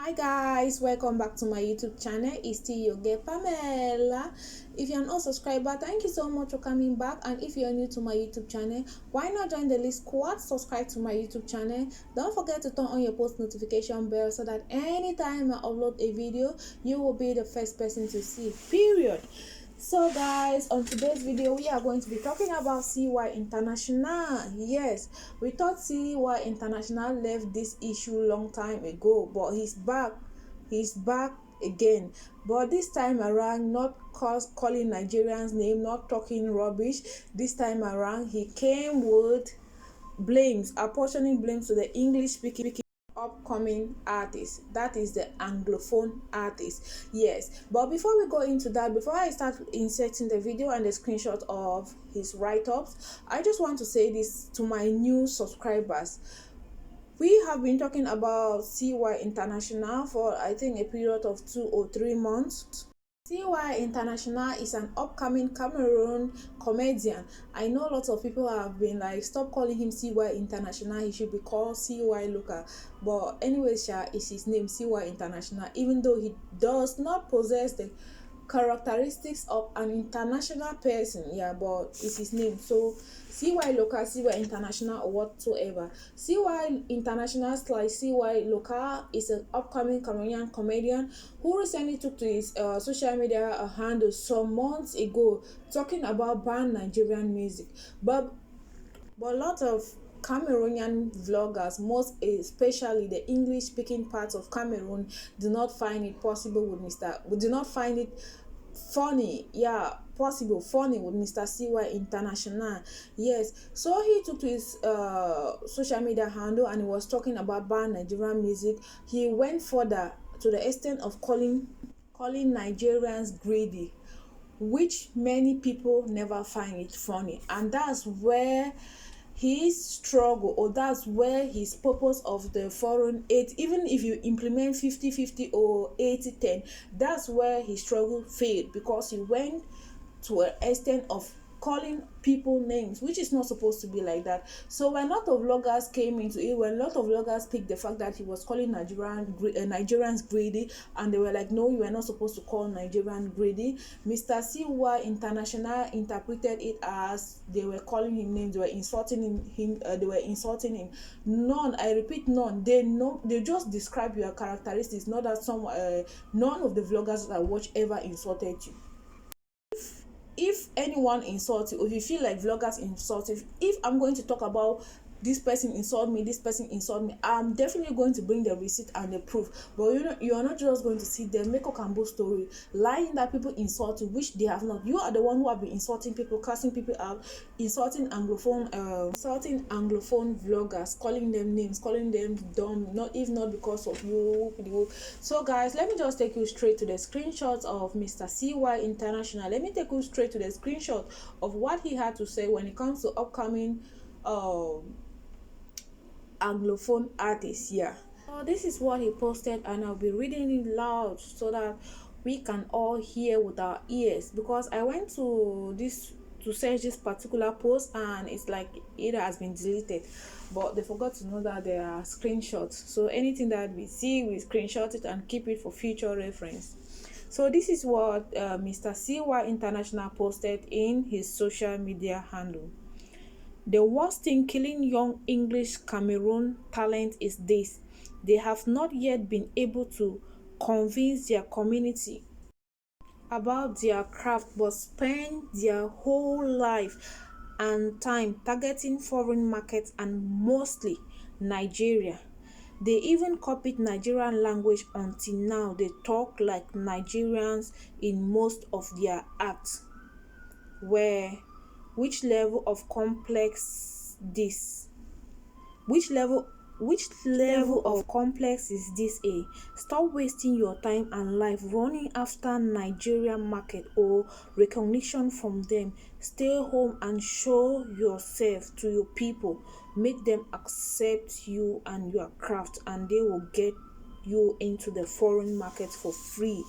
Hi guys, welcome back to my YouTube channel. It's still your girl Pamela. If you're an old subscriber, thank you so much for coming back. And if you're new to my YouTube channel, why not join the list squad? Subscribe to my YouTube channel. Don't forget to turn on your post notification bell so that anytime I upload a video, you will be the first person to see. Period. So guys, on today's video we are going to be talking about CY International. Yes, we thought CY International left this issue long time ago, but he's back again, but this time around not calling Nigerians name, not talking rubbish. This time around he came with blames, apportioning blames to the English speaking upcoming artist, that is the Anglophone artist. Yes, but before we go into that, before I start inserting the video and the screenshot of his write-ups, I just want to say this to my new subscribers. We have been talking about CY International for I think a period of 2 or 3 months. CY International is an upcoming Cameroon comedian. I know lots of people have been like, stop calling him CY International, he should be called CY Local. But anyway, is his name CY International, even though he does not possess the characteristics of an international person. Yeah, but it's his name. So CY Local, CY International, or whatsoever. CY International / CY Local is an upcoming Cameroonian comedian who recently took to his social media handle some months ago talking about banned Nigerian music. But a lot of Cameroonian vloggers, most especially the English speaking parts of Cameroon, do not find it possible with do not find it funny, yeah, possible funny with Mr. CY International. Yes, so he took to his social media handle and he was talking about banned Nigerian music. He went further to the extent of calling Nigerians greedy, which many people never find it funny, and that's where his struggle, or that's where his purpose of the foreign aid, even if you implement 50-50 or 80-10, that's where his struggle failed, because he went to an extent of calling people names, which is not supposed to be like that. So when a lot of vloggers came into it, when a lot of vloggers picked the fact that he was calling Nigerians greedy, and they were like, no, you are not supposed to call Nigerian greedy, Mr. CY International interpreted it as they were calling him names, they were insulting him. None, I repeat, none. They just describe your characteristics, not that none of the vloggers that I watch ever insulted you. If anyone insults you, or if you feel like vloggers insult you, if I'm going to talk about this person insult me, this person insult me, I'm definitely going to bring the receipt and the proof. But you're not just going to see the make or cambo story lying that people insult you, which they have not. You are the one who have been insulting people, cursing people out, insulting anglophone vloggers, calling them names, calling them dumb, not because of you. So guys, let me just take you straight to the screenshots of Mr. CY International. Let me take you straight to the screenshot of what he had to say when it comes to upcoming Anglophone artists. Yeah, so this is what he posted, and I'll be reading it loud so that we can all hear with our ears, because I went to search this particular post and it's like it has been deleted, but they forgot to know that there are screenshots. So anything that we see, we screenshot it and keep it for future reference. So this is what Mr. CY International posted in his social media handle. The worst thing killing young English Cameroon talent is this: they have not yet been able to convince their community about their craft, but spend their whole life and time targeting foreign markets, and mostly Nigeria. They even copied Nigerian language. Until now they talk like Nigerians in most of their acts. Where which level of complex this which level of complex is this? Stop wasting your time and life running after Nigerian market or recognition from them. Stay home and show yourself to your people. Make them accept you and your craft, and they will get you into the foreign market for free.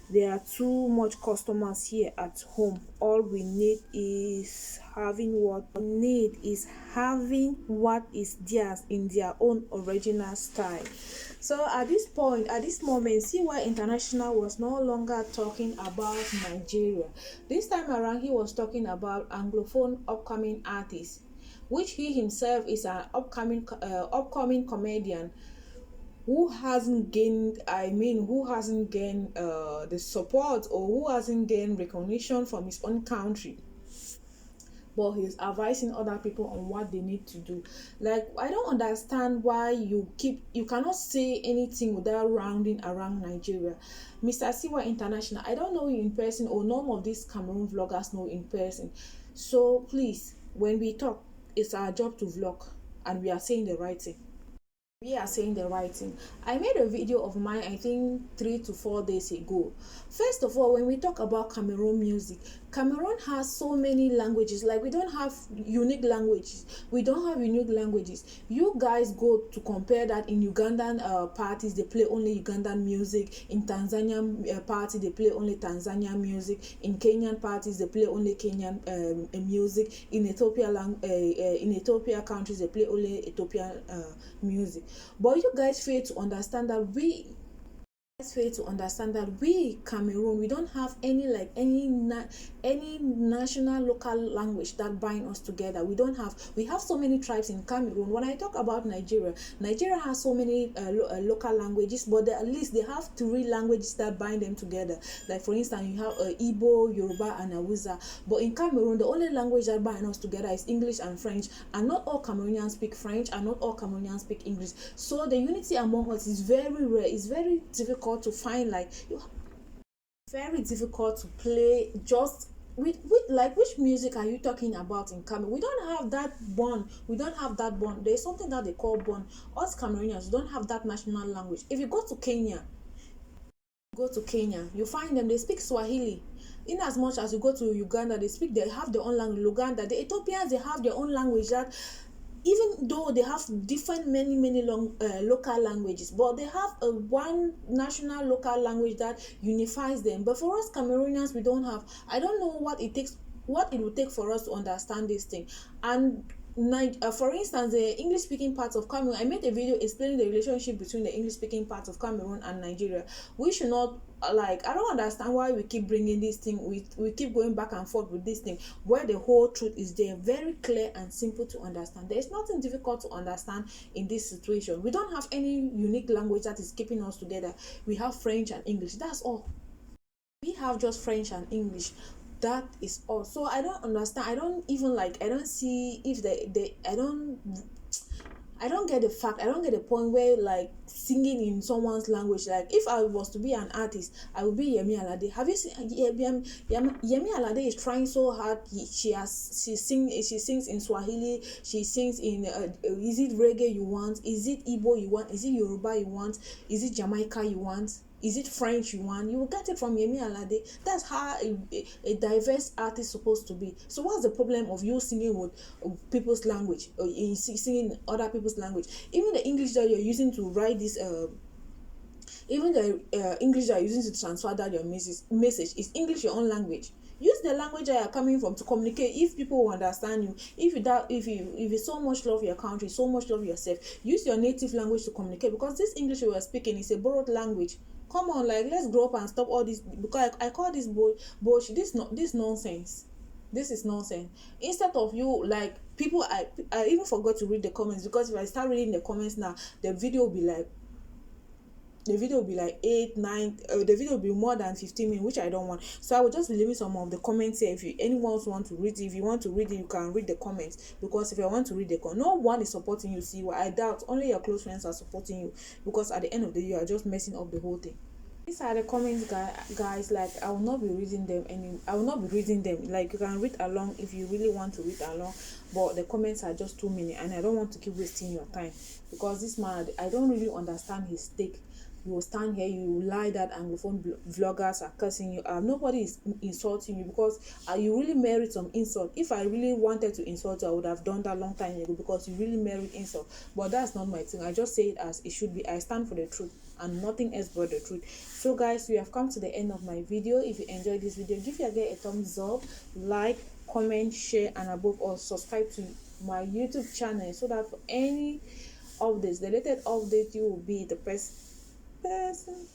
There are too much customers here at home. All we need is having what is theirs in their own original style. So at this point, at this moment, see why International was no longer talking about Nigeria. This time around, he was talking about Anglophone upcoming artists, which he himself is an upcoming comedian who hasn't gained the support, or who hasn't gained recognition from his own country, but he's advising other people on what they need to do. Like, I don't understand why you cannot say anything without rounding around Nigeria. Mr. Siwa International, I don't know you in person, or none of these Cameroon vloggers know in person. So please, when we talk, it's our job to vlog, and we are saying the right thing. I made a video of mine, I think 3 to 4 days ago. First of all, when we talk about Cameroon music, Cameroon has so many languages. Like, we don't have unique languages. You guys go to compare that in Ugandan parties, they play only Ugandan music. In Tanzanian party, they play only Tanzanian music. In Kenyan parties, they play only Kenyan music. In Ethiopia countries, they play only Ethiopian music. But you guys fail to understand that we Cameroon, we don't have any national local language that bind us together. We have so many tribes in Cameroon. When I talk about Nigeria has so many local languages, but at least they have 3 languages that bind them together. Like, for instance, you have Igbo, Yoruba, and Hausa. But in Cameroon, the only language that bind us together is English and French, and not all Cameroonians speak French, and not all Cameroonians speak English. So the unity among us is very rare. It's very difficult to find. Very difficult to play just with which music are you talking about in Cameroon? We don't have that bond. There's something that they call bond. Us Cameroonians don't have that national language. If you go to Kenya, you find them, they speak Swahili. In as much as you go to Uganda, they have their own language. The Ethiopians, they have their own language, that even though they have different many local languages, but they have one national local language that unifies them. But for us Cameroonians, we don't have. I don't know what it will take for us to understand this thing. And for instance, the English speaking parts of Cameroon, I made a video explaining the relationship between the English speaking parts of Cameroon and Nigeria. We should not, I don't understand why we keep bringing this thing. We keep going back and forth with this thing, where the whole truth is there, very clear and simple to understand. There is nothing difficult to understand in this situation. We don't have any unique language that is keeping us together. We have French and English, that's all. We have just French and English, that is all. So I don't understand. I don't see if I don't get the fact. I don't get the point where, like, singing in someone's language. Like, if I was to be an artist, I would be Yemi Alade. Have you seen Yemi Alade is trying so hard. She sings in Swahili. She sings in is it reggae you want? Is it Igbo you want? Is it Yoruba you want? Is it Jamaica you want? Is it French you want? You will get it from Yemi Alade. That's how a diverse artist is supposed to be. So what's the problem of you singing with people's language, or singing other people's language? Even the English that you're using to write this even the English that you're using to transfer that your message is English, your own language. Use the language that you're coming from to communicate. If people will understand you, if you so much love your country, so much love yourself, use your native language to communicate. Because this English we are speaking is a borrowed language. Come on, like, let's grow up and stop all this, because I call this bullshit. This nonsense. This is nonsense. Instead of you, like, people, I even forgot to read the comments, because if I start reading the comments now, the video will be like 8 9 the video will be more than 15 minutes, which I don't want. So I will just be leaving some of the comments here. If anyone want to read it, if you want to read it, you can read the comments. Because if I want to read the no one is supporting you. See, I doubt only your close friends are supporting you, because at the end of the day, you are just messing up the whole thing. These are the comments, guys. Like, I will not be reading them. Like, you can read along if you really want to read along, but the comments are just too many, and I don't want to keep wasting your time, because this man, I don't really understand his take. You will stand here, you lie that Anglophone vloggers are cursing you. Nobody is insulting you, because you really merit some insult. If I really wanted to insult you, I would have done that long time ago, because you really merit insult. But that's not my thing. I just say it as it should be. I stand for the truth. and nothing else but the truth. So guys, we have come to the end of my video. If you enjoyed this video, give your girl a thumbs up, like, comment, share, and above all, subscribe to my YouTube channel so that for any updates, the latest update, you will be the first person.